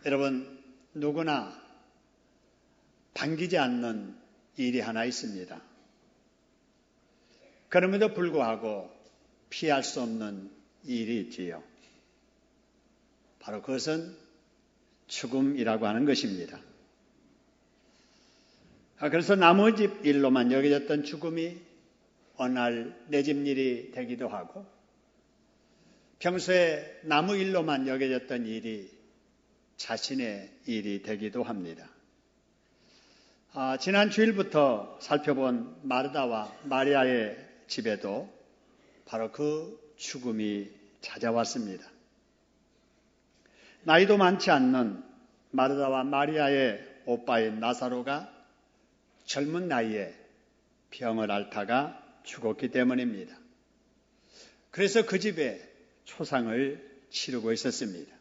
여러분, 누구나 당기지 않는 일이 하나 있습니다. 그럼에도 불구하고 피할 수 없는 일이 있지요. 바로 그것은 죽음이라고 하는 것입니다. 그래서 나머지 일로만 여겨졌던 죽음이 어느 날 내 집 일이 되기도 하고, 평소에 나무 일로만 여겨졌던 일이 자신의 일이 되기도 합니다. 지난 주일부터 살펴본 마르다와 마리아의 집에도 바로 그 죽음이 찾아왔습니다. 나이도 많지 않는 마르다와 마리아의 오빠인 나사로가 젊은 나이에 병을 앓다가 죽었기 때문입니다. 그래서 그 집에 초상을 치르고 있었습니다.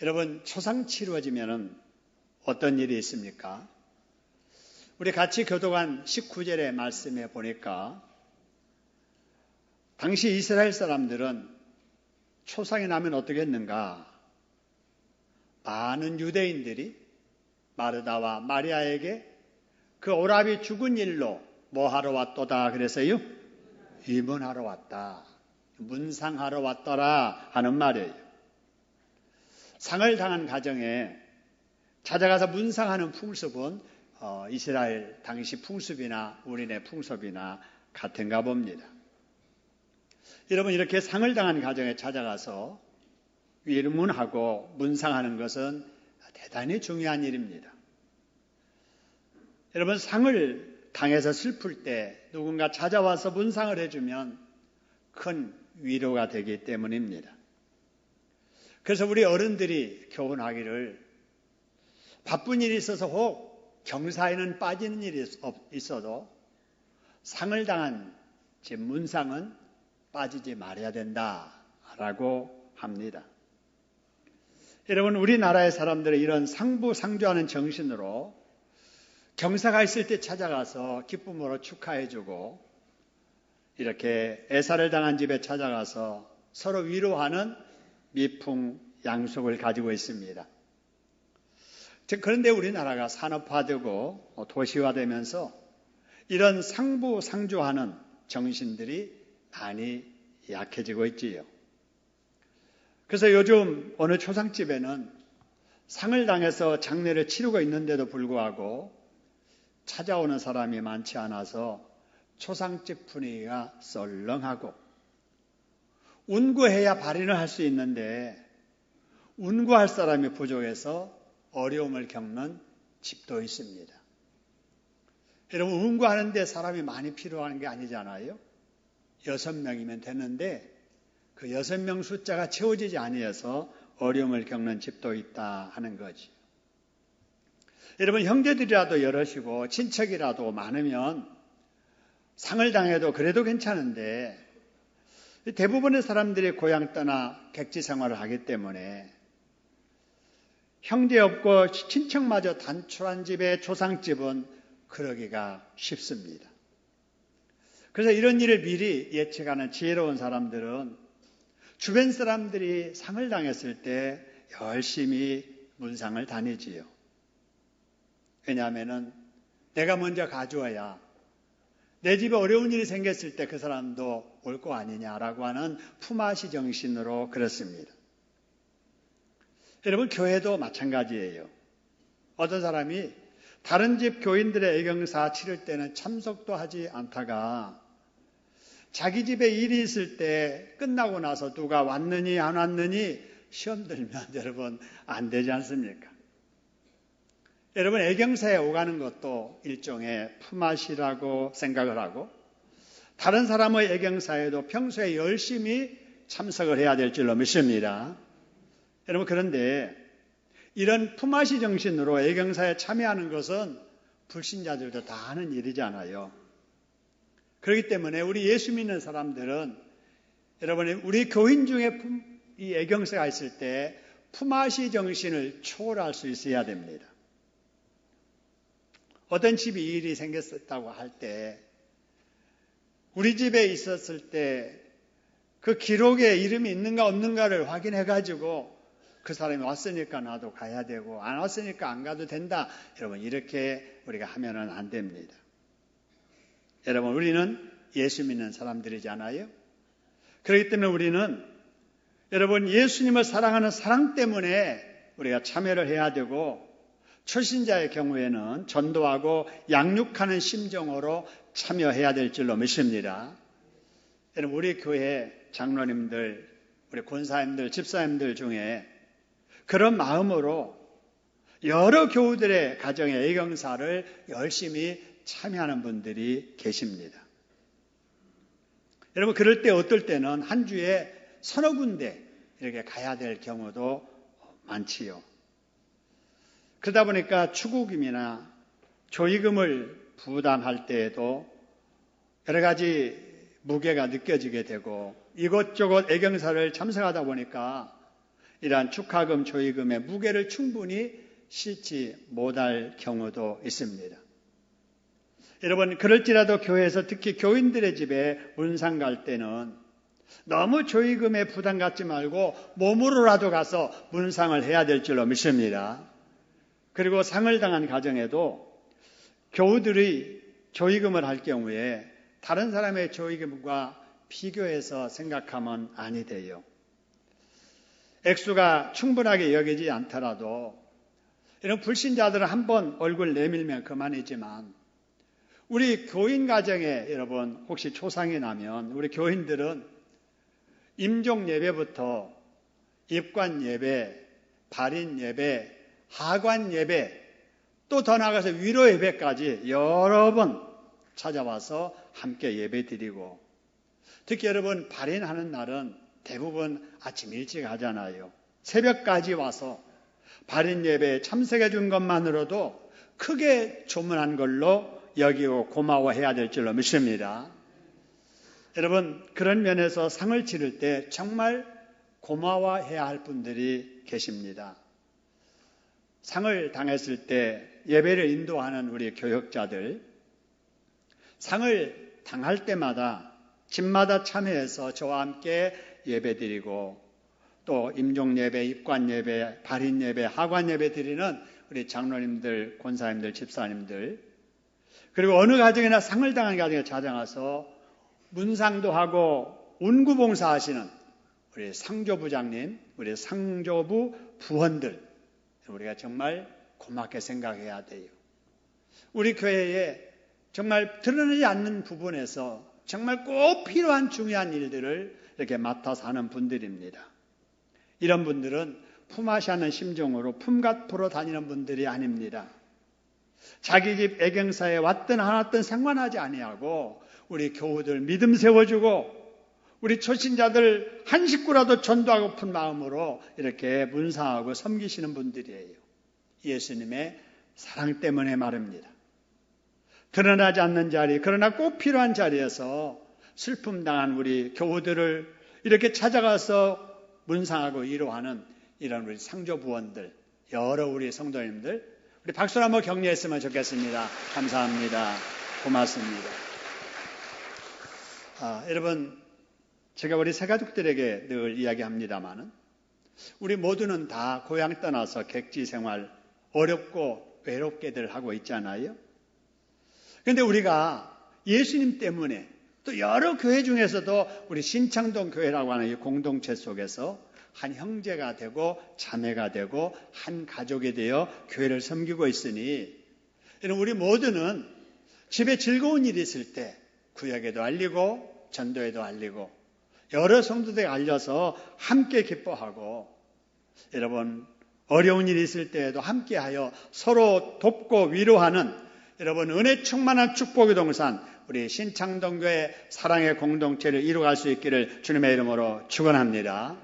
여러분, 초상 치루어지면 어떤 일이 있습니까? 우리 같이 교도관 19절의 말씀에 보니까 당시 이스라엘 사람들은 초상이 나면 어떻게 했는가? 많은 유대인들이 마르다와 마리아에게 그 오라비 죽은 일로 뭐 하러 왔도다 그래서요? 입원하러 왔다. 문상하러 왔더라 하는 말이에요. 상을 당한 가정에 찾아가서 문상하는 풍습은 이스라엘 당시 풍습이나 우리네 풍습이나 같은가 봅니다. 여러분, 이렇게 상을 당한 가정에 찾아가서 위문하고 문상하는 것은 대단히 중요한 일입니다. 여러분, 상을 당해서 슬플 때 누군가 찾아와서 문상을 해주면 큰 위로가 되기 때문입니다. 그래서 우리 어른들이 교훈하기를 바쁜 일이 있어서 혹 경사에는 빠지는 일이 있어도 상을 당한 제 문상은 빠지지 말아야 된다라고 합니다. 여러분, 우리나라의 사람들은 이런 상부상조하는 정신으로 경사가 있을 때 찾아가서 기쁨으로 축하해주고 이렇게 애사를 당한 집에 찾아가서 서로 위로하는 미풍양속을 가지고 있습니다. 그런데 우리나라가 산업화되고 도시화되면서 이런 상부상조하는 정신들이 많이 약해지고 있지요. 그래서 요즘 어느 초상집에는 상을 당해서 장례를 치르고 있는데도 불구하고 찾아오는 사람이 많지 않아서 초상집 분위기가 썰렁하고 운구해야 발인을 할 수 있는데 운구할 사람이 부족해서 어려움을 겪는 집도 있습니다. 여러분, 운구하는데 사람이 많이 필요한 게 아니잖아요. 6명이면 되는데 그 6명 숫자가 채워지지 아니어서 어려움을 겪는 집도 있다 하는 거지. 여러분, 형제들이라도 여럿이고 친척이라도 많으면 상을 당해도 그래도 괜찮은데 대부분의 사람들이 고향 떠나 객지 생활을 하기 때문에 형제 없고 친척마저 단출한 집의 초상집은 그러기가 쉽습니다. 그래서 이런 일을 미리 예측하는 지혜로운 사람들은 주변 사람들이 상을 당했을 때 열심히 문상을 다니지요. 왜냐하면 내가 먼저 가져와야 내 집에 어려운 일이 생겼을 때 그 사람도 올 거 아니냐라고 하는 품앗이 정신으로 그렇습니다. 여러분, 교회도 마찬가지예요. 어떤 사람이 다른 집 교인들의 애경사 치를 때는 참석도 하지 않다가 자기 집에 일이 있을 때 끝나고 나서 누가 왔느니 안 왔느니 시험 들면 여러분 안 되지 않습니까? 여러분, 애경사에 오가는 것도 일종의 품앗이라고 생각을 하고 다른 사람의 애경사에도 평소에 열심히 참석을 해야 될 줄로 믿습니다. 여러분, 그런데 이런 품앗이 정신으로 애경사에 참여하는 것은 불신자들도 다 하는 일이잖아요. 그렇기 때문에 우리 예수 믿는 사람들은 여러분, 우리 교인 중에 이 애경사가 있을 때 품앗이 정신을 초월할 수 있어야 됩니다. 어떤 집이 일이 생겼다고 할 때 우리 집에 있었을 때 그 기록에 이름이 있는가 없는가를 확인해 가지고 그 사람이 왔으니까 나도 가야 되고 안 왔으니까 안 가도 된다. 여러분 이렇게 우리가 하면은 안 됩니다. 여러분 우리는 예수 믿는 사람들이잖아요. 그렇기 때문에 우리는 여러분 예수님을 사랑하는 사랑 때문에 우리가 참여를 해야 되고 초신자의 경우에는 전도하고 양육하는 심정으로 참여해야 될 줄로 믿습니다. 여러분 우리 교회 장로님들, 우리 권사님들, 집사님들 중에 그런 마음으로 여러 교우들의 가정의 애경사를 열심히 참여하는 분들이 계십니다. 여러분 그럴 때 어떨 때는 한 주에 서너 군데 이렇게 가야 될 경우도 많지요. 그러다 보니까 축의금이나 조의금을 부담할 때에도 여러 가지 무게가 느껴지게 되고 이것저것 애경사를 참석하다 보니까 이러한 축하금, 조의금의 무게를 충분히 싣지 못할 경우도 있습니다. 여러분 그럴지라도 교회에서 특히 교인들의 집에 문상 갈 때는 너무 조의금에 부담 갖지 말고 몸으로라도 가서 문상을 해야 될 줄로 믿습니다. 그리고 상을 당한 가정에도 교우들이 조의금을 할 경우에 다른 사람의 조의금과 비교해서 생각하면 아니 돼요. 액수가 충분하게 여기지 않더라도 이런 불신자들은 한번 얼굴 내밀면 그만이지만 우리 교인 가정에 여러분 혹시 초상이 나면 우리 교인들은 임종 예배부터 입관 예배, 발인 예배, 하관 예배, 또 더 나아가서 위로 예배까지 여러 번 찾아와서 함께 예배 드리고 특히 여러분 발인하는 날은 대부분 아침 일찍 하잖아요. 새벽까지 와서 발인 예배에 참석해 준 것만으로도 크게 조문한 걸로 여기고 고마워해야 될 줄로 믿습니다. 여러분 그런 면에서 상을 치를 때 정말 고마워해야 할 분들이 계십니다. 상을 당했을 때 예배를 인도하는 우리 교역자들, 상을 당할 때마다 집마다 참여해서 저와 함께 예배드리고 또 임종예배, 입관예배, 발인예배, 하관예배 드리는 우리 장로님들, 권사님들, 집사님들 그리고 어느 가정이나 상을 당한 가정에 찾아가서 문상도 하고 운구봉사 하시는 우리 상조부장님, 우리 상조부 부원들 우리가 정말 고맙게 생각해야 돼요. 우리 교회에 정말 드러나지 않는 부분에서 정말 꼭 필요한 중요한 일들을 이렇게 맡아서 하는 분들입니다. 이런 분들은 품앗이하는 심정으로 품같보러 다니는 분들이 아닙니다. 자기 집 애경사에 왔든 안 왔든 상관하지 아니하고 우리 교우들 믿음 세워주고 우리 초신자들 한 식구라도 전도하고픈 마음으로 이렇게 문상하고 섬기시는 분들이에요. 예수님의 사랑 때문에 말입니다. 드러나지 않는 자리, 그러나 꼭 필요한 자리에서 슬픔 당한 우리 교우들을 이렇게 찾아가서 문상하고 위로하는 이런 우리 상조부원들, 여러 우리 성도님들, 우리 박수로 한번 격려했으면 좋겠습니다. 감사합니다. 고맙습니다. 여러분, 제가 우리 새가족들에게 늘 이야기합니다마는 우리 모두는 다 고향 떠나서 객지 생활 어렵고 외롭게들 하고 있잖아요. 그런데 우리가 예수님 때문에 또 여러 교회 중에서도 우리 신창동 교회라고 하는 이 공동체 속에서 한 형제가 되고 자매가 되고 한 가족이 되어 교회를 섬기고 있으니 우리 모두는 집에 즐거운 일이 있을 때 구역에도 알리고 전도에도 알리고 여러 성도들에게 알려서 함께 기뻐하고 여러분 어려운 일이 있을 때에도 함께하여 서로 돕고 위로하는 여러분 은혜 충만한 축복의 동산 우리 신창동교회 사랑의 공동체를 이루어갈 수 있기를 주님의 이름으로 축원합니다.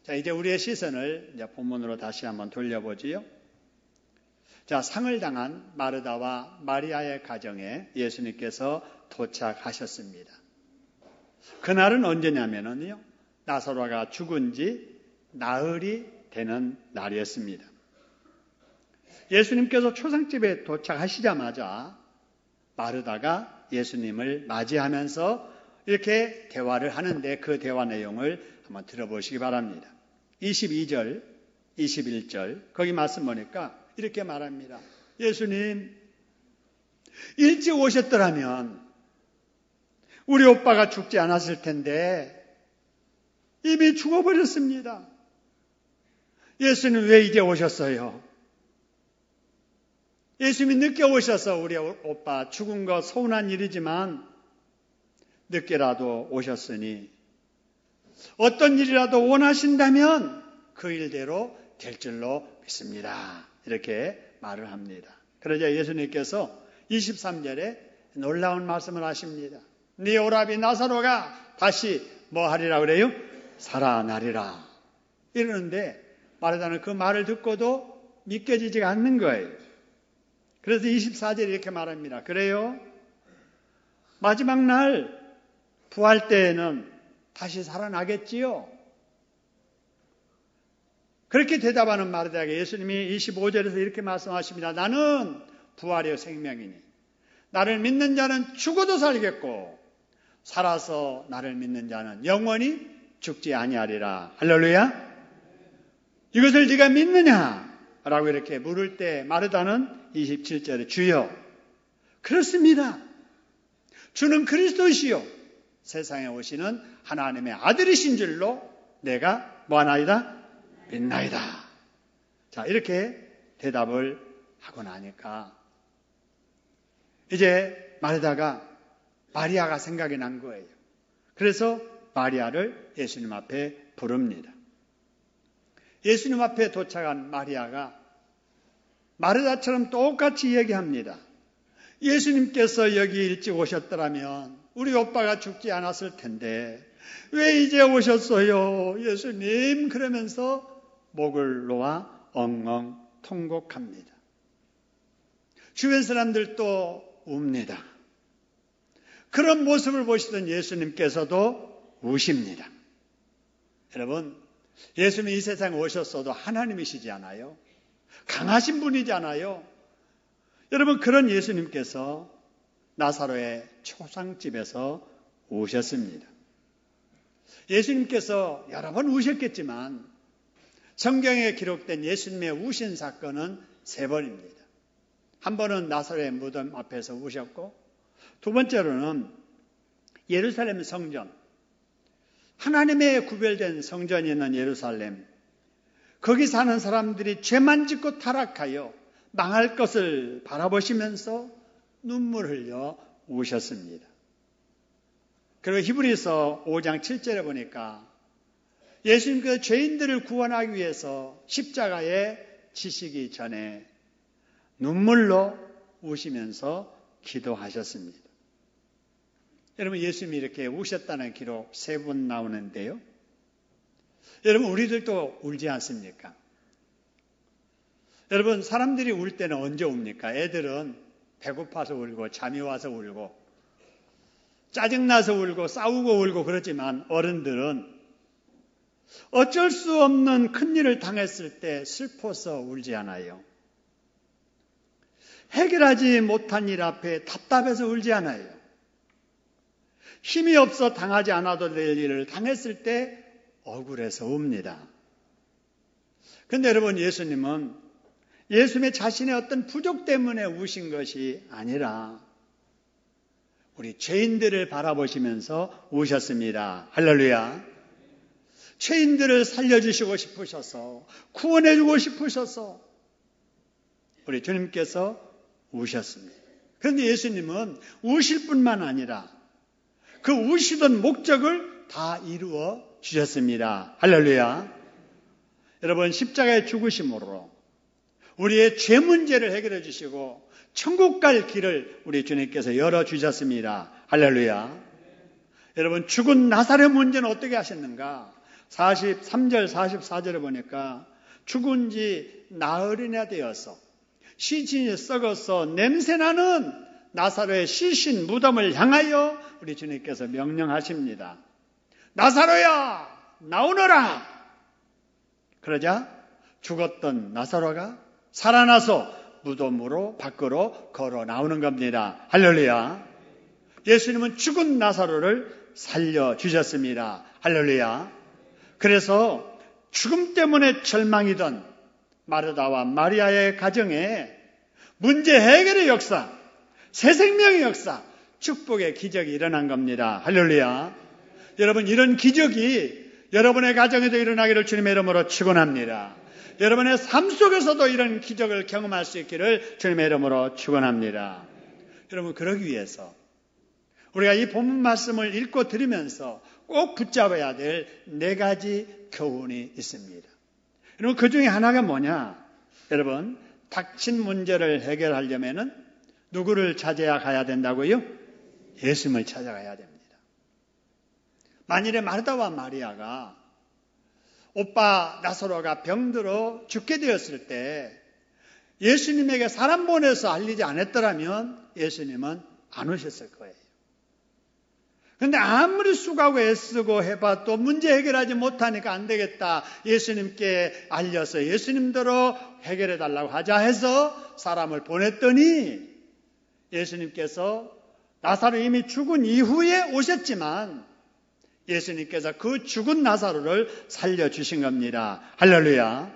자, 이제 우리의 시선을 이제 본문으로 다시 한번 돌려보지요. 자, 상을 당한 마르다와 마리아의 가정에 예수님께서 도착하셨습니다. 그날은 언제냐면요, 나사로가 죽은 지 나흘이 되는 날이었습니다. 예수님께서 초상집에 도착하시자마자 마르다가 예수님을 맞이하면서 이렇게 대화를 하는데 그 대화 내용을 한번 들어보시기 바랍니다. 22절 21절 거기 말씀 보니까 이렇게 말합니다. 예수님 일찍 오셨더라면 우리 오빠가 죽지 않았을 텐데 이미 죽어버렸습니다. 예수님 왜 이제 오셨어요? 예수님이 늦게 오셔서 우리 오빠 죽은 거 서운한 일이지만 늦게라도 오셨으니 어떤 일이라도 원하신다면 그 일대로 될 줄로 믿습니다. 이렇게 말을 합니다. 그러자 예수님께서 23절에 놀라운 말씀을 하십니다. 네 오라비 나사로가 다시 뭐 하리라 그래요? 살아나리라. 이러는데 마르다는 그 말을 듣고도 믿겨지지가 않는 거예요. 그래서 24절에 이렇게 말합니다. 그래요? 마지막 날 부활 때에는 다시 살아나겠지요? 그렇게 대답하는 마르다에게 예수님이 25절에서 이렇게 말씀하십니다. 나는 부활의 생명이니 나를 믿는 자는 죽어도 살겠고 살아서 나를 믿는 자는 영원히 죽지 아니하리라. 할렐루야. 이것을 네가 믿느냐? 라고 이렇게 물을 때 마르다는 27절에 주여 그렇습니다. 주는 그리스도시요 세상에 오시는 하나님의 아들이신 줄로 내가 뭐하나이다? 믿나이다. 자, 이렇게 대답을 하고 나니까 이제 마르다가 마리아가 생각이 난 거예요. 그래서 마리아를 예수님 앞에 부릅니다. 예수님 앞에 도착한 마리아가 마르다처럼 똑같이 얘기합니다. 예수님께서 여기 일찍 오셨더라면 우리 오빠가 죽지 않았을 텐데 왜 이제 오셨어요? 예수님 그러면서 목을 놓아 엉엉 통곡합니다. 주변 사람들도 웁니다. 그런 모습을 보시던 예수님께서도 우십니다. 여러분, 예수님이 이 세상에 오셨어도 하나님이시지 않아요? 강하신 분이잖아요. 여러분, 그런 예수님께서 나사로의 초상집에서 우셨습니다. 예수님께서 여러 번 우셨겠지만 성경에 기록된 예수님의 우신 사건은 3번입니다. 한 번은 나사로의 무덤 앞에서 우셨고 두 번째로는 예루살렘 성전, 하나님의 구별된 성전이 있는 예루살렘, 거기 사는 사람들이 죄만 짓고 타락하여 망할 것을 바라보시면서 눈물 흘려 우셨습니다. 그리고 히브리서 5장 7절에 보니까 예수님께서 죄인들을 구원하기 위해서 십자가에 지시기 전에 눈물로 우시면서 기도하셨습니다. 여러분, 예수님이 이렇게 우셨다는 기록 3번 나오는데요. 여러분, 우리들도 울지 않습니까? 여러분, 사람들이 울 때는 언제 웁니까? 애들은 배고파서 울고 잠이 와서 울고 짜증나서 울고 싸우고 울고 그러지만 어른들은 어쩔 수 없는 큰일을 당했을 때 슬퍼서 울지 않아요. 해결하지 못한 일 앞에 답답해서 울지 않아요. 힘이 없어 당하지 않아도 될 일을 당했을 때 억울해서 웁니다. 그런데 여러분, 예수님은 예수님의 자신의 어떤 부족 때문에 우신 것이 아니라 우리 죄인들을 바라보시면서 우셨습니다. 할렐루야. 죄인들을 살려주시고 싶으셔서, 구원해주고 싶으셔서 우리 주님께서 우셨습니다. 그런데 예수님은 우실 뿐만 아니라 그 우시던 목적을 다 이루어 주셨습니다. 할렐루야. 여러분, 십자가의 죽으심으로 우리의 죄 문제를 해결해 주시고 천국 갈 길을 우리 주님께서 열어주셨습니다. 할렐루야. 여러분, 죽은 나사렛 문제는 어떻게 하셨는가? 43절, 44절에 보니까 죽은 지 나흘이나 되어서 시신이 썩어서 냄새나는 나사로의 시신 무덤을 향하여 우리 주님께서 명령하십니다. 나사로야, 나오너라! 그러자 죽었던 나사로가 살아나서 무덤으로 밖으로 걸어 나오는 겁니다. 할렐루야. 예수님은 죽은 나사로를 살려주셨습니다. 할렐루야. 그래서 죽음 때문에 절망이던 마르다와 마리아의 가정에 문제 해결의 역사, 새 생명의 역사, 축복의 기적이 일어난 겁니다. 할렐루야. 여러분, 이런 기적이 여러분의 가정에도 일어나기를 주님의 이름으로 축원합니다. 여러분의 삶 속에서도 이런 기적을 경험할 수 있기를 주님의 이름으로 축원합니다. 여러분, 그러기 위해서 우리가 이 본문 말씀을 읽고 들으면서 꼭 붙잡아야 될 4가지 교훈이 있습니다. 여러분, 그 중에 하나가 뭐냐? 여러분, 닥친 문제를 해결하려면은 누구를 찾아야 가야 된다고요? 예수님을 찾아가야 됩니다. 만일에 마르다와 마리아가 오빠 나사로가 병들어 죽게 되었을 때 예수님에게 사람 보내서 알리지 않았더라면 예수님은 안 오셨을 거예요. 그런데 아무리 수고하고 애쓰고 해봐도 문제 해결하지 못하니까 안 되겠다. 예수님께 알려서 예수님대로 해결해 달라고 하자 해서 사람을 보냈더니 예수님께서 나사로 이미 죽은 이후에 오셨지만 예수님께서 그 죽은 나사로를 살려주신 겁니다. 할렐루야.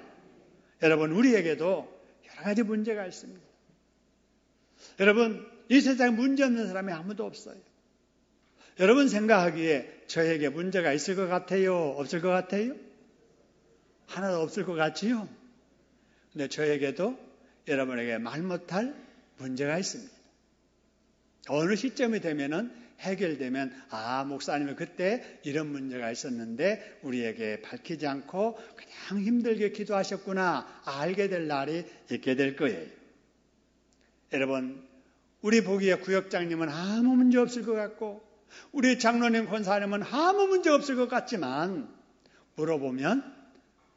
여러분, 우리에게도 여러 가지 문제가 있습니다. 여러분, 이 세상에 문제 없는 사람이 아무도 없어요. 여러분 생각하기에 저에게 문제가 있을 것 같아요? 없을 것 같아요? 하나도 없을 것 같지요? 근데 저에게도 여러분에게 말 못할 문제가 있습니다. 어느 시점이 되면은 해결되면 목사님은 그때 이런 문제가 있었는데 우리에게 밝히지 않고 그냥 힘들게 기도하셨구나 알게 될 날이 있게 될 거예요. 여러분, 우리 보기에 구역장님은 아무 문제 없을 것 같고 우리 장로님 권사님은 아무 문제 없을 것 같지만 물어보면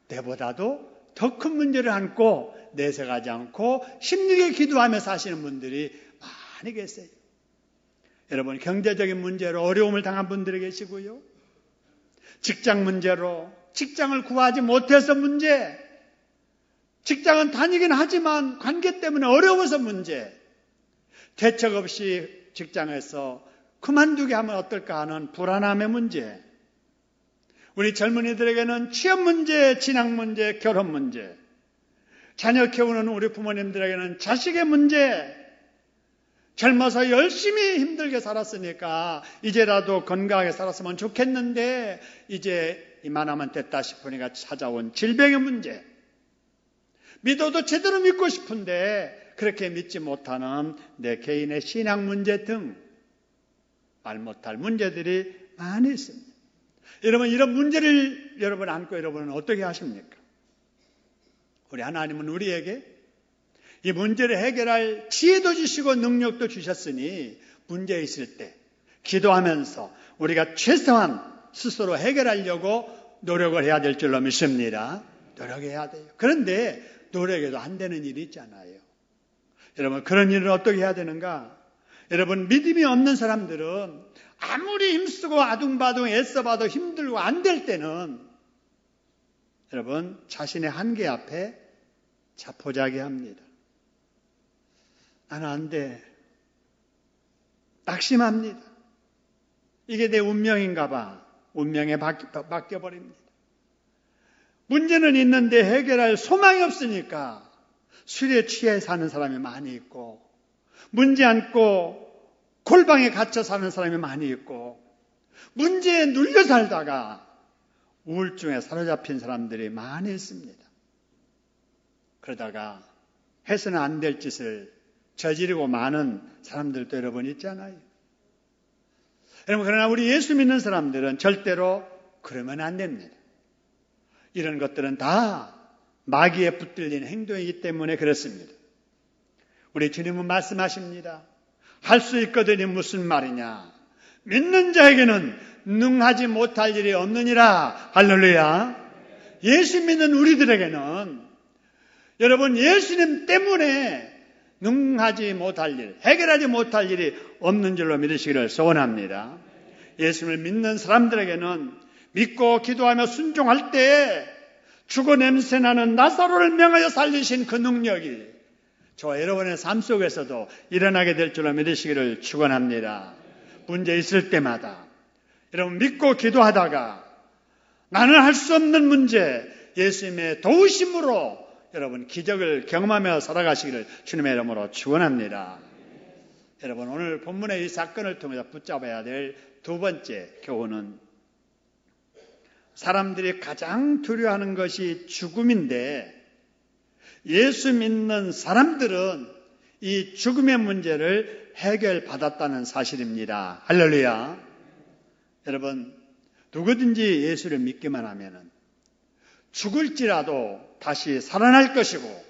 내보다도 더 큰 문제를 안고 내색하지 않고 힘들게 기도하며 사시는 분들이 많이 계세요. 여러분, 경제적인 문제로 어려움을 당한 분들이 계시고요. 직장 문제로 직장을 구하지 못해서 문제, 직장은 다니긴 하지만 관계 때문에 어려워서 문제, 대책 없이 직장에서 그만두게 하면 어떨까 하는 불안함의 문제, 우리 젊은이들에게는 취업 문제, 진학 문제, 결혼 문제, 자녀 키우는 우리 부모님들에게는 자식의 문제, 젊어서 열심히 힘들게 살았으니까 이제라도 건강하게 살았으면 좋겠는데 이제 이만하면 됐다 싶으니까 찾아온 질병의 문제, 믿어도 제대로 믿고 싶은데 그렇게 믿지 못하는 내 개인의 신앙 문제 등 말 못할 문제들이 많이 있습니다. 여러분, 이런 문제를 여러분 안고 여러분은 어떻게 하십니까? 우리 하나님은 우리에게 이 문제를 해결할 지혜도 주시고 능력도 주셨으니 문제 있을 때 기도하면서 우리가 최소한 스스로 해결하려고 노력을 해야 될 줄로 믿습니다. 노력해야 돼요. 그런데 노력해도 안 되는 일이 있잖아요. 여러분, 그런 일은 어떻게 해야 되는가? 여러분, 믿음이 없는 사람들은 아무리 힘쓰고 아둥바둥 애써봐도 힘들고 안 될 때는 여러분 자신의 한계 앞에 자포자기합니다. 나는 안 돼. 낙심합니다. 이게 내 운명인가 봐. 운명에 맡겨버립니다. 문제는 있는데 해결할 소망이 없으니까 술에 취해 사는 사람이 많이 있고 문제 안고 골방에 갇혀 사는 사람이 많이 있고 문제에 눌려 살다가 우울증에 사로잡힌 사람들이 많이 있습니다. 그러다가 해서는 안 될 짓을 저지르고 많은 사람들도 여러분 있잖아요. 여러분, 그러나 우리 예수 믿는 사람들은 절대로 그러면 안 됩니다. 이런 것들은 다 마귀에 붙들린 행동이기 때문에 그렇습니다. 우리 주님은 말씀하십니다. 할 수 있거든이 무슨 말이냐? 믿는 자에게는 능하지 못할 일이 없느니라. 할렐루야. 예수 믿는 우리들에게는 여러분 예수님 때문에 능하지 못할 일, 해결하지 못할 일이 없는 줄로 믿으시기를 소원합니다. 예수를 믿는 사람들에게는 믿고 기도하며 순종할 때 죽어 냄새나는 나사로를 명하여 살리신 그 능력이 저 여러분의 삶 속에서도 일어나게 될 줄로 믿으시기를 축원합니다. 문제 있을 때마다 여러분 믿고 기도하다가 나는 할 수 없는 문제, 예수님의 도우심으로 여러분 기적을 경험하며 살아가시기를 주님의 이름으로 축원합니다. 여러분, 오늘 본문의 이 사건을 통해서 붙잡아야 될 두 번째 교훈은 사람들이 가장 두려워하는 것이 죽음인데 예수 믿는 사람들은 이 죽음의 문제를 해결받았다는 사실입니다. 할렐루야. 여러분, 누구든지 예수를 믿기만 하면은 죽을지라도 다시 살아날 것이고,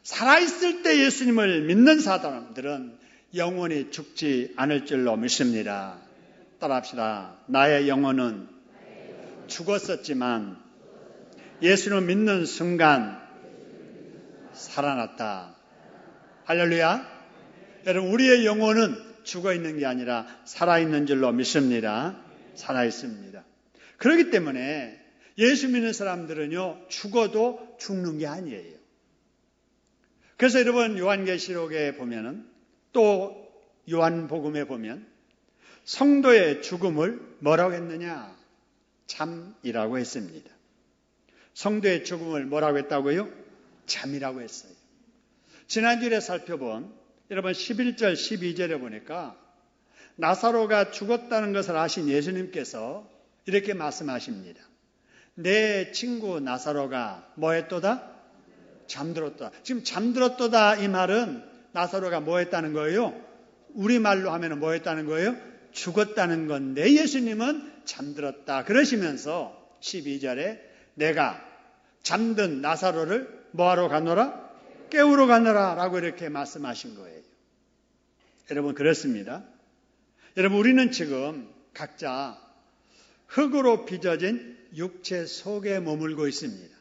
살아있을 때 예수님을 믿는 사람들은 영원히 죽지 않을 줄로 믿습니다. 따라합시다. 나의 영혼은 죽었었지만 예수를 믿는 순간 살아났다. 할렐루야. 여러분, 우리의 영혼은 죽어있는 게 아니라 살아있는 줄로 믿습니다. 살아있습니다. 그렇기 때문에 예수 믿는 사람들은요, 죽어도 죽는 게 아니에요. 그래서 여러분, 요한계시록에 보면은, 또 요한복음에 보면 성도의 죽음을 뭐라고 했느냐? 잠이라고 했습니다. 성도의 죽음을 뭐라고 했다고요? 잠이라고 했어요. 지난주에 살펴본 여러분 11절 12절에 보니까 나사로가 죽었다는 것을 아신 예수님께서 이렇게 말씀하십니다. 내 친구 나사로가 뭐 했도다? 잠들었다. 지금 잠들었도다 이 말은 나사로가 뭐 했다는 거예요? 우리말로 하면 뭐 했다는 거예요? 죽었다는 건데 예수님은 잠들었다 그러시면서 12절에 내가 잠든 나사로를 뭐하러 가노라? 깨우러 가노라 라고 이렇게 말씀하신 거예요. 여러분, 그렇습니다. 여러분, 우리는 지금 각자 흙으로 빚어진 육체 속에 머물고 있습니다.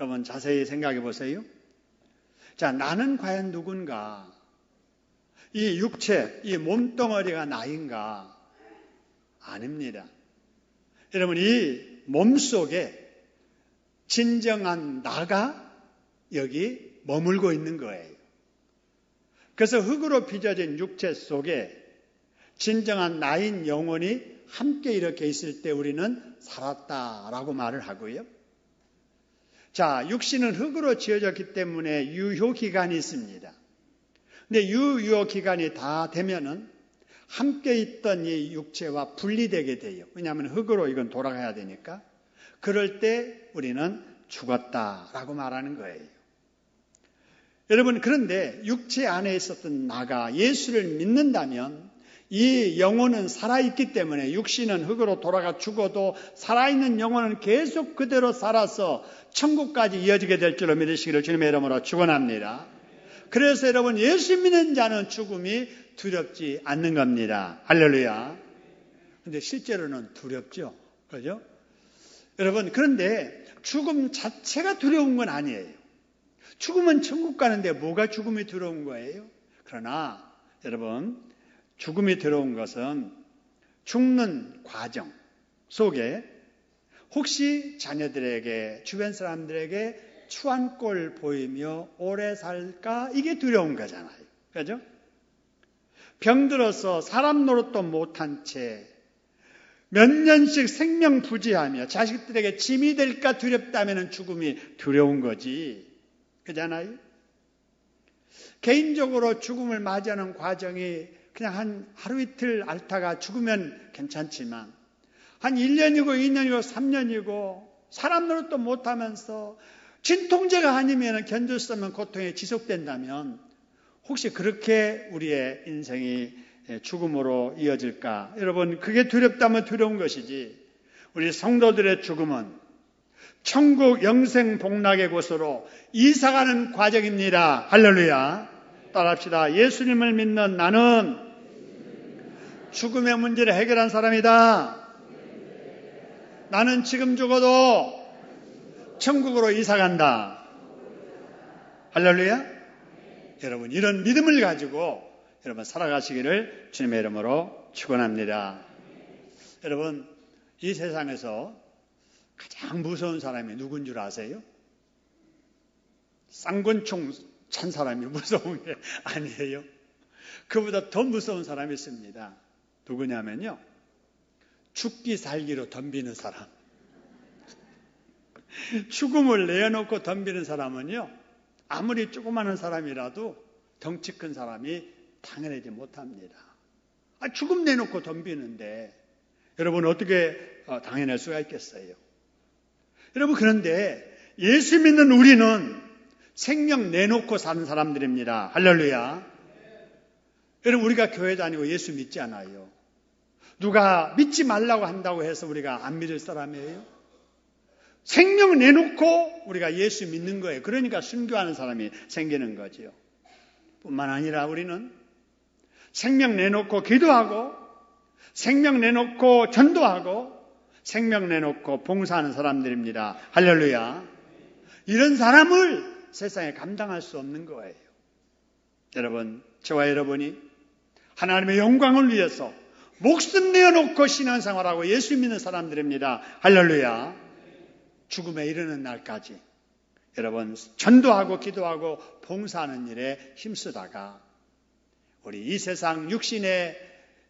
여러분, 자세히 생각해 보세요. 자, 나는 과연 누군가? 이 육체, 이 몸뚱어리가 나인가? 아닙니다. 여러분, 이 몸속에 진정한 나가 여기 머물고 있는 거예요. 그래서 흙으로 빚어진 육체 속에 진정한 나인 영혼이 함께 이렇게 있을 때 우리는 살았다라고 말을 하고요. 자, 육신은 흙으로 지어졌기 때문에 유효기간이 있습니다. 근데 유효기간이 다 되면은 함께 있던 이 육체와 분리되게 돼요. 왜냐하면 흙으로 이건 돌아가야 되니까. 그럴 때 우리는 죽었다라고 말하는 거예요. 여러분, 그런데 육체 안에 있었던 나가 예수를 믿는다면 이 영혼은 살아있기 때문에 육신은 흙으로 돌아가 죽어도 살아있는 영혼은 계속 그대로 살아서 천국까지 이어지게 될 줄로 믿으시기를 주님의 이름으로 축원합니다. 그래서 여러분, 예수 믿는 자는 죽음이 두렵지 않는 겁니다. 할렐루야. 근데 실제로는 두렵죠. 그죠? 여러분, 그런데 죽음 자체가 두려운 건 아니에요. 죽으면 천국 가는데 뭐가 죽음이 두려운 거예요? 그러나 여러분, 죽음이 두려운 것은 죽는 과정 속에 혹시 자녀들에게, 주변 사람들에게 추한 꼴 보이며 오래 살까? 이게 두려운 거잖아요. 그죠? 병들어서 사람 노릇도 못한 채 몇 년씩 생명 부지하며 자식들에게 짐이 될까 두렵다면 죽음이 두려운 거지. 그잖아요? 개인적으로 죽음을 맞이하는 과정이 그냥 한 하루 이틀 앓다가 죽으면 괜찮지만 한 1년이고 2년이고 3년이고 사람 노릇도 못하면서 진통제가 아니면 견딜 수 없는 고통이 지속된다면 혹시 그렇게 우리의 인생이 죽음으로 이어질까? 여러분, 그게 두렵다면 두려운 것이지 우리 성도들의 죽음은 천국 영생 복락의 곳으로 이사가는 과정입니다. 할렐루야. 따라합시다. 예수님을 믿는 나는 죽음의 문제를 해결한 사람이다. 나는 지금 죽어도 천국으로 이사간다. 할렐루야. 여러분, 이런 믿음을 가지고 여러분 살아가시기를 주님의 이름으로 축원합니다. 여러분, 이 세상에서 가장 무서운 사람이 누군 줄 아세요? 쌍권총 찬 사람이 무서운 게 아니에요. 그보다 더 무서운 사람이 있습니다. 누구냐면요, 죽기 살기로 덤비는 사람. 죽음을 내어놓고 덤비는 사람은요, 아무리 조그마한 사람이라도 덩치 큰 사람이 당해내지 못합니다. 죽음 내놓고 덤비는데 여러분 어떻게 당해낼 수가 있겠어요? 여러분, 그런데 예수 믿는 우리는 생명 내놓고 사는 사람들입니다. 할렐루야. 여러분, 우리가 교회 다니고 예수 믿지 않아요. 누가 믿지 말라고 한다고 해서 우리가 안 믿을 사람이에요? 생명 내놓고 우리가 예수 믿는 거예요. 그러니까 순교하는 사람이 생기는 거죠. 뿐만 아니라 우리는 생명 내놓고 기도하고, 생명 내놓고 전도하고, 생명 내놓고 봉사하는 사람들입니다. 할렐루야. 이런 사람을 세상에 감당할 수 없는 거예요. 여러분, 저와 여러분이 하나님의 영광을 위해서 목숨 내어놓고 신앙생활하고 예수 믿는 사람들입니다. 할렐루야. 죽음에 이르는 날까지 여러분 전도하고 기도하고 봉사하는 일에 힘쓰다가 우리 이 세상 육신에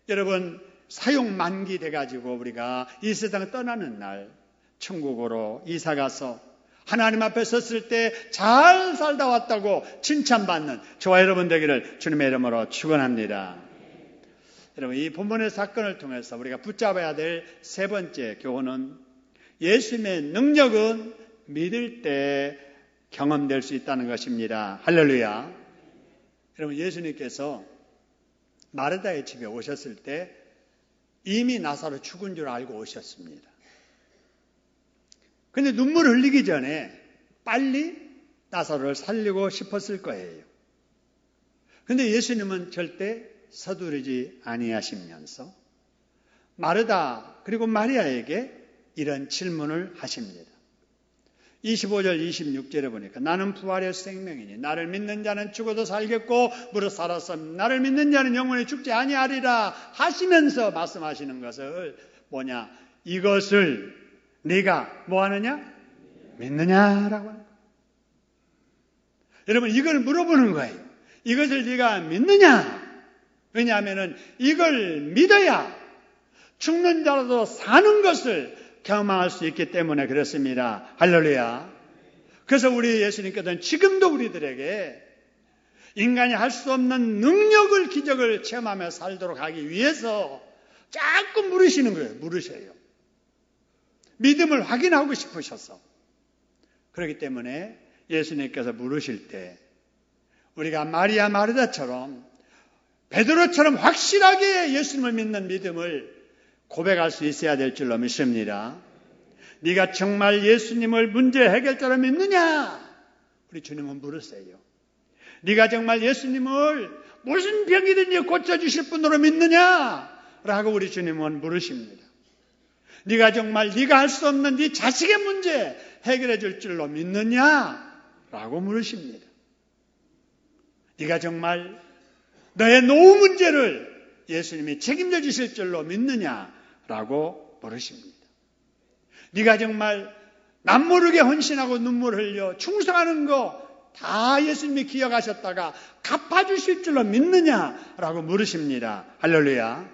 여러분 사용 만기 돼가지고 우리가 이 세상을 떠나는 날 천국으로 이사가서 하나님 앞에 섰을 때 잘 살다 왔다고 칭찬받는 저와 여러분 되기를 주님의 이름으로 축원합니다. 여러분, 이 본문의 사건을 통해서 우리가 붙잡아야 될 세 번째 교훈은 예수님의 능력은 믿을 때 경험될 수 있다는 것입니다. 할렐루야. 여러분, 예수님께서 마르다의 집에 오셨을 때 이미 나사로 죽은 줄 알고 오셨습니다. 그런데 눈물을 흘리기 전에 빨리 나사로를 살리고 싶었을 거예요. 그런데 예수님은 절대 서두르지 아니하시면서 마르다 그리고 마리아에게 이런 질문을 하십니다. 25절 26절에 보니까 나는 부활의 생명이니 나를 믿는 자는 죽어도 살겠고 무릇 살아서 나를 믿는 자는 영원히 죽지 아니하리라 하시면서 말씀하시는 것을 뭐냐? 이것을 네가 뭐 하느냐? 믿느냐라고 하는 거예요. 여러분, 이걸 물어보는 거예요. 이것을 네가 믿느냐? 왜냐하면 이걸 믿어야 죽는 자라도 사는 것을 경험할 수 있기 때문에 그렇습니다. 할렐루야. 그래서 우리 예수님께서는 지금도 우리들에게 인간이 할 수 없는 능력을, 기적을 체험하며 살도록 하기 위해서 자꾸 물으시는 거예요. 물으셔요. 믿음을 확인하고 싶으셔서. 그렇기 때문에 예수님께서 물으실 때 우리가 마리아 마르다처럼 베드로처럼 확실하게 예수님을 믿는 믿음을 고백할 수 있어야 될 줄로 믿습니다. 네가 정말 예수님을 문제 해결자로 믿느냐? 우리 주님은 물으세요. 네가 정말 예수님을 무슨 병이든지 고쳐주실 분으로 믿느냐? 라고 우리 주님은 물으십니다. 네가 정말 네가 할 수 없는 네 자식의 문제 해결해 줄 줄로 믿느냐? 라고 물으십니다. 네가 정말 너의 노후 문제를 예수님이 책임져 주실 줄로 믿느냐라고 물으십니다. 네가 정말 남모르게 헌신하고 눈물 흘려 충성하는 거 다 예수님이 기억하셨다가 갚아주실 줄로 믿느냐라고 물으십니다. 할렐루야.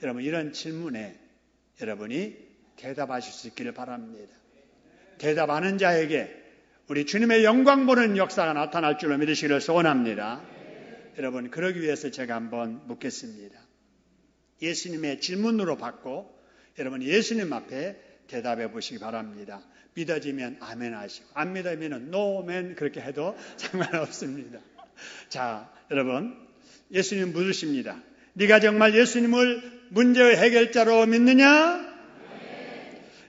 여러분, 이런 질문에 여러분이 대답하실 수 있기를 바랍니다. 대답하는 자에게 우리 주님의 영광 보는 역사가 나타날 줄로 믿으시기를 소원합니다. 여러분, 그러기 위해서 제가 한번 묻겠습니다. 예수님의 질문으로 받고 여러분 예수님 앞에 대답해 보시기 바랍니다. 믿어지면 아멘 하시고 안 믿으면 노멘 그렇게 해도 상관없습니다. 자, 여러분, 예수님 물으십니다. 네가 정말 예수님을 문제의 해결자로 믿느냐?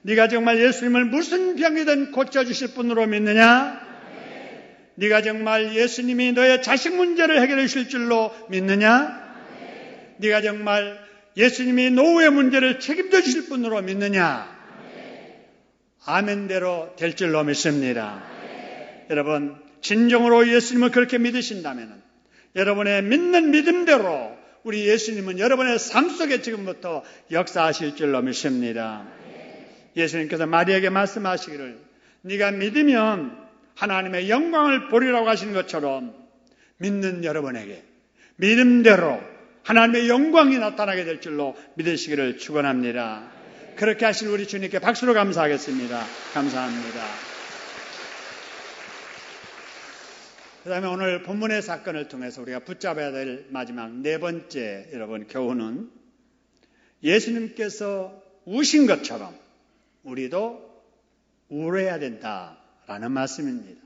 네가 정말 예수님을 무슨 병이든 고쳐주실 분으로 믿느냐? 네가 정말 예수님이 너의 자식 문제를 해결해 주실 줄로 믿느냐? 네가 정말 예수님이 노후의 문제를 책임져 주실 분으로 믿느냐? 아멘대로 될 줄로 믿습니다. 여러분, 진정으로 예수님을 그렇게 믿으신다면 여러분의 믿는 믿음대로 우리 예수님은 여러분의 삶 속에 지금부터 역사하실 줄로 믿습니다. 예수님께서 마리아에게 말씀하시기를 네가 믿으면 하나님의 영광을 보리라고 하시는 것처럼 믿는 여러분에게 믿음대로 하나님의 영광이 나타나게 될 줄로 믿으시기를 축원합니다. 그렇게 하실 우리 주님께 박수로 감사하겠습니다. 감사합니다. 그 다음에 오늘 본문의 사건을 통해서 우리가 붙잡아야 될 마지막 네 번째 여러분 교훈은 예수님께서 우신 것처럼 우리도 울어야 된다라는 말씀입니다.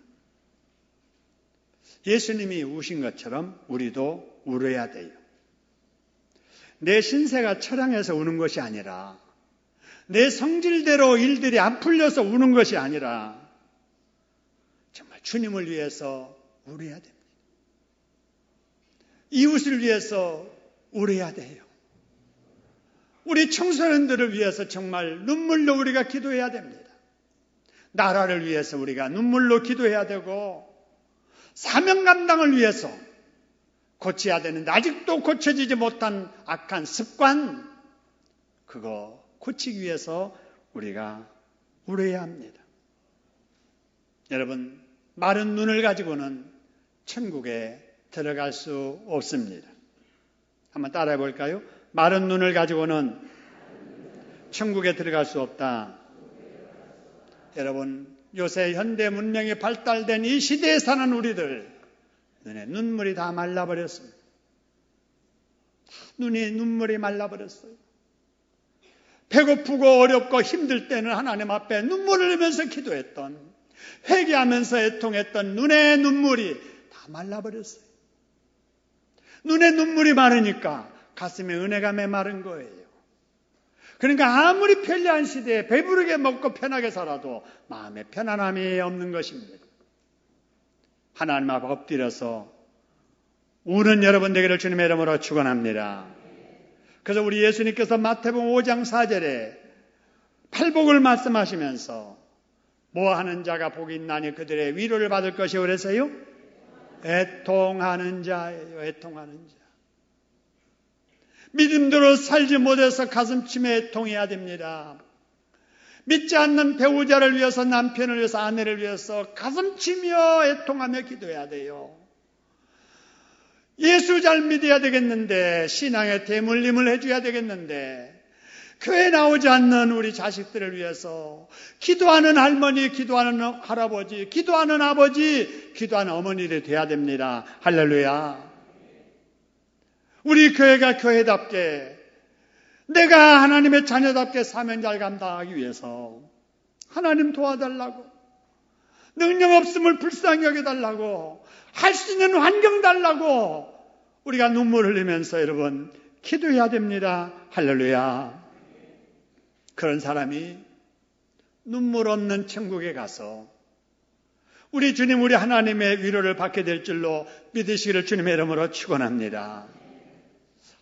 예수님이 우신 것처럼 우리도 울어야 돼요. 내 신세가 처량해서 우는 것이 아니라 내 성질대로 일들이 안 풀려서 우는 것이 아니라 정말 주님을 위해서 울어야 됩니다. 이웃을 위해서 울어야 돼요. 우리 청소년들을 위해서 정말 눈물로 우리가 기도해야 됩니다. 나라를 위해서 우리가 눈물로 기도해야 되고 사명 감당을 위해서 고쳐야 되는데 아직도 고쳐지지 못한 악한 습관 그거 고치기 위해서 우리가 울어야 합니다. 여러분 마른 눈을 가지고는 천국에 들어갈 수 없습니다. 한번 따라해 볼까요? 마른 눈을 가지고는 천국에 들어갈 수 없다. 여러분 요새 현대 문명이 발달된 이 시대에 사는 우리들 눈에 눈물이 다 말라버렸습니다. 눈이 눈물이 말라버렸어요. 배고프고 어렵고 힘들 때는 하나님 앞에 눈물을 흘리면서 기도했던 회개하면서 애통했던 눈의 눈물이 다 말라버렸어요. 눈에 눈물이 마르니까 가슴에 은혜가 메마른 거예요. 그러니까 아무리 편리한 시대에 배부르게 먹고 편하게 살아도 마음에 편안함이 없는 것입니다. 하나님 앞에 엎드려서 우는 여러분 되기를 주님의 이름으로 축원합니다. 그래서 우리 예수님께서 마태복음 5장 4절에 팔복을 말씀하시면서 뭐하는 자가 복이 있나니 그들의 위로를 받을 것이요 그래서요 애통하는 자예요. 애통하는 자. 믿음대로 살지 못해서 가슴침에 애통해야 됩니다. 믿지 않는 배우자를 위해서 남편을 위해서 아내를 위해서 가슴치며 애통하며 기도해야 돼요. 예수 잘 믿어야 되겠는데 신앙의 대물림을 해줘야 되겠는데 교회 나오지 않는 우리 자식들을 위해서 기도하는 할머니, 기도하는 할아버지, 기도하는 아버지, 기도하는 어머니들이 돼야 됩니다. 할렐루야. 우리 교회가 교회답게 내가 하나님의 자녀답게 사명자를 감당하기 위해서 하나님 도와달라고 능력 없음을 불쌍히 여겨달라고 할 수 있는 환경 달라고 우리가 눈물 흘리면서 여러분 기도해야 됩니다. 할렐루야. 그런 사람이 눈물 없는 천국에 가서 우리 주님 우리 하나님의 위로를 받게 될 줄로 믿으시기를 주님의 이름으로 축원합니다.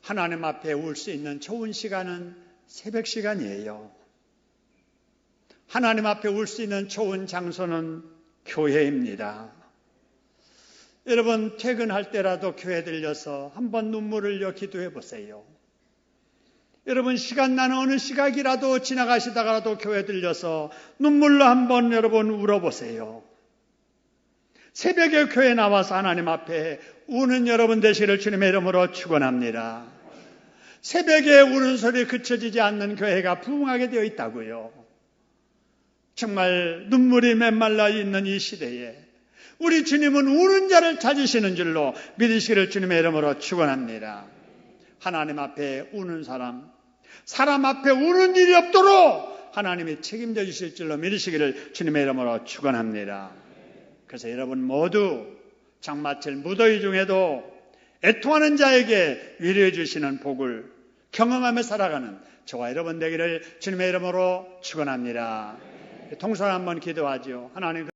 하나님 앞에 울 수 있는 좋은 시간은 새벽 시간이에요. 하나님 앞에 울 수 있는 좋은 장소는 교회입니다. 여러분 퇴근할 때라도 교회 들려서 한번 눈물을 흘려 기도해 보세요. 여러분 시간 나는 어느 시각이라도 지나가시다가라도 교회 들려서 눈물로 한번 여러분 울어보세요. 새벽에 교회 나와서 하나님 앞에 우는 여러분 되시기를 주님의 이름으로 축원합니다. 새벽에 우는 소리 그쳐지지 않는 교회가 부흥하게 되어 있다고요. 정말 눈물이 메말라 있는 이 시대에 우리 주님은 우는 자를 찾으시는 줄로 믿으시기를 주님의 이름으로 축원합니다. 하나님 앞에 우는 사람 앞에 우는 일이 없도록 하나님이 책임져 주실 줄로 믿으시기를 주님의 이름으로 축원합니다. 그래서 여러분 모두 장마철 무더위 중에도 애통하는 자에게 위로해 주시는 복을 경험하며 살아가는 저와 여러분 되기를 주님의 이름으로 축원합니다. 통성 한번 기도하죠. 하나님